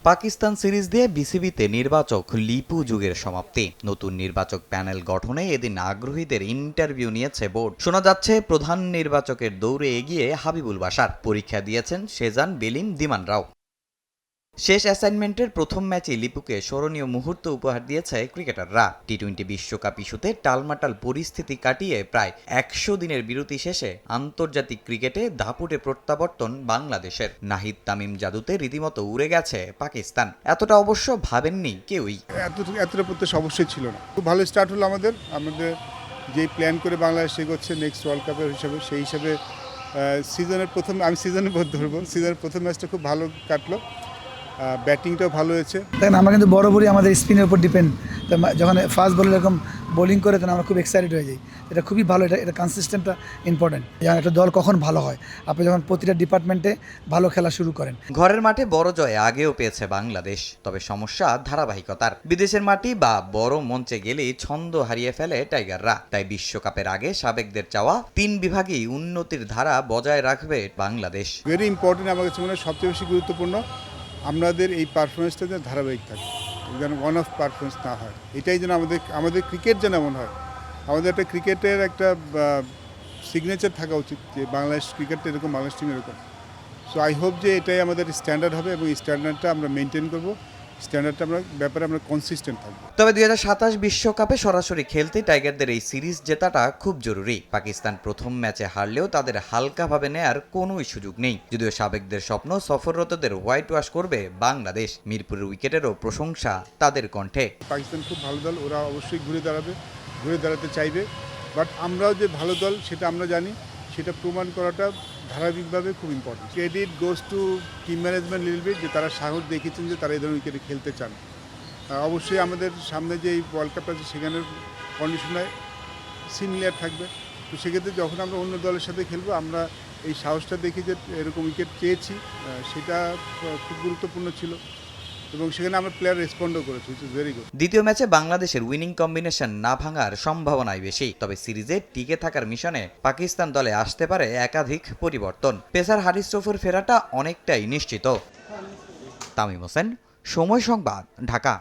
Pakistan series দিয়ে বিসিবিতে নির্বাচক লিপু যুগের সমাপ্তি। নতুন নির্বাচক প্যানেল গঠনে এদিন আগ্রহীদের ইন্টারভিউ নিয়েছে বোর্ড। শোনা যাচ্ছে প্রধান নির্বাচকের দৌড়ে এগিয়ে হাবিবুল বাশার। পরীক্ষা দিয়েছেন শেজান বেলিম দিমানরাও। শেষ অ্যাসাইনমেন্টের প্রথম ম্যাচে লিপুকে স্মরণীয় মুহূর্ত উপহার দিয়েছে ক্রিকেটাররা। টি-20 বিশ্বকাপ ইস্যুতে টালমাটাল পরিস্থিতি কাটিয়ে প্রায় 100 দিনের বিরতি শেষে আন্তর্জাতিক ক্রিকেটে দাপুটে প্রত্যাবর্তন বাংলাদেশের। নাহিদ তামিম জাদুতে রীতিমতো উড়ে গেছে পাকিস্তান। এতটা অবশ্য ভাবেননি কেউই। এতটা প্রত্যাশা অবশ্যই ছিল না। খুব ভালো স্টার্ট হলো আমাদের যেই প্ল্যান করে বাংলাদেশ এগোচ্ছে নেক্সট ওয়ার্ল্ড কাপের হিসাবে, সেই হিসাবে সিজনের প্রথম সিজনের প্রথম ম্যাচটা খুব ভালো কাটলো। ব্যাটিংটাও ভালো হয়েছে। দেখেন, আমরা কিন্তু বরাবরই আমাদের স্পিনের উপর ডিপেন্ড। যখন ফাস্ট বলে এরকম বোলিং করে তখন আমরা খুব এক্সাইটেড হয়ে যাই। এটা খুবই ভালো, এটা কনসিস্টেন্টটা ইম্পর্টেন্ট। যেমন একটা দল কখন ভালো হয়, আপনি যখন প্রতিটা ডিপার্টমেন্টে ভালো খেলা শুরু করেন। ঘরের মাঠে বড় জয় আগেও পেয়েছে বাংলাদেশ, তবে সমস্যা ধারাবাহিকতার। বিদেশের মাটি বা বড় মঞ্চে গেলেই ছন্দ হারিয়ে ফেলে টাইগাররা। তাই বিশ্বকাপের আগে সাবেকদের চাওয়া 3 বিভাগেই উন্নতির ধারা বজায় রাখবে বাংলাদেশ। ভেরি ইম্পর্টেন্ট, আমার কাছে মনে হয় সবচেয়ে বেশি গুরুত্বপূর্ণ আমাদের এই পারফরমেন্সটা যেন ধারাবাহিক থাকে, যেন ওয়ান অফ পারফরমেন্স না হয়। এটাই যেন আমাদের ক্রিকেট যেন এমন হয়। আমাদের একটা ক্রিকেটের একটা সিগনেচার থাকা উচিত যে বাংলাদেশ ক্রিকেটটা এরকম, বাংলাদেশ টিম এরকম। সো আই হোপ যে এটাই আমাদের স্ট্যান্ডার্ড হবে এবং এই স্ট্যান্ডার্ডটা আমরা মেনটেন করবো। স্ট্যান্ডার্ডটা ব্যাপারে আমরা কনসিস্টেন্ট থাকবো। তবে 2027 বিশ্বকাপে সরাসরি খেলতে টাইগারদের এই সিরিজ জেতাটা খুব জরুরি। পাকিস্তান প্রথম ম্যাচে হারলেও তাদের হালকাভাবে নেয়ার কোনোই সুযোগ নেই। যদিও সাবেকদের স্বপ্ন সফররতদের হোয়াইট ওয়াশ করবে বাংলাদেশ। মিরপুরের উইকেটেরও প্রশংসা তাদের কণ্ঠে। পাকিস্তান খুব ভালো দল, ওরা অবশ্যই ঘুরে দাঁড়াতে চাইবে। বাট আমরাও যে ভালো দল সেটা আমরা জানি, সেটা প্রমাণ করাটা ধারাবাহিকভাবে খুব important. Credit goes to team management little bit, যে তারা সাহস দেখিয়েছেন যে তারা এই ধরনের উইকেটে খেলতে চান। অবশ্যই আমাদের সামনে যে এই ওয়ার্ল্ড কাপ আছে সেখানের কন্ডিশনে সিমিলার থাকবে। তো সেক্ষেত্রে যখন আমরা অন্য দলের সাথে খেলবো, আমরা এই সাহসটা দেখি যে এরকম উইকেট চেয়েছি, সেটা খুব গুরুত্বপূর্ণ ছিল এবং সেখানে আমরা প্লেয়ার রেসপন্ডও করেছি, হুইচ ইজ ভেরি গুড। দ্বিতীয় ম্যাচে বাংলাদেশের উইনিং কম্বিনেশন না ভাঙার সম্ভাবনাই বেশি। তবে সিরিজে টিকে থাকার মিশনে পাকিস্তান দলে আসতে পারে একাধিক পরিবর্তন। পেসার হারিস রফের ফেরাটা অনেকটাই নিশ্চিত। তামিম হোসেন, সময় সংবাদ, ঢাকা।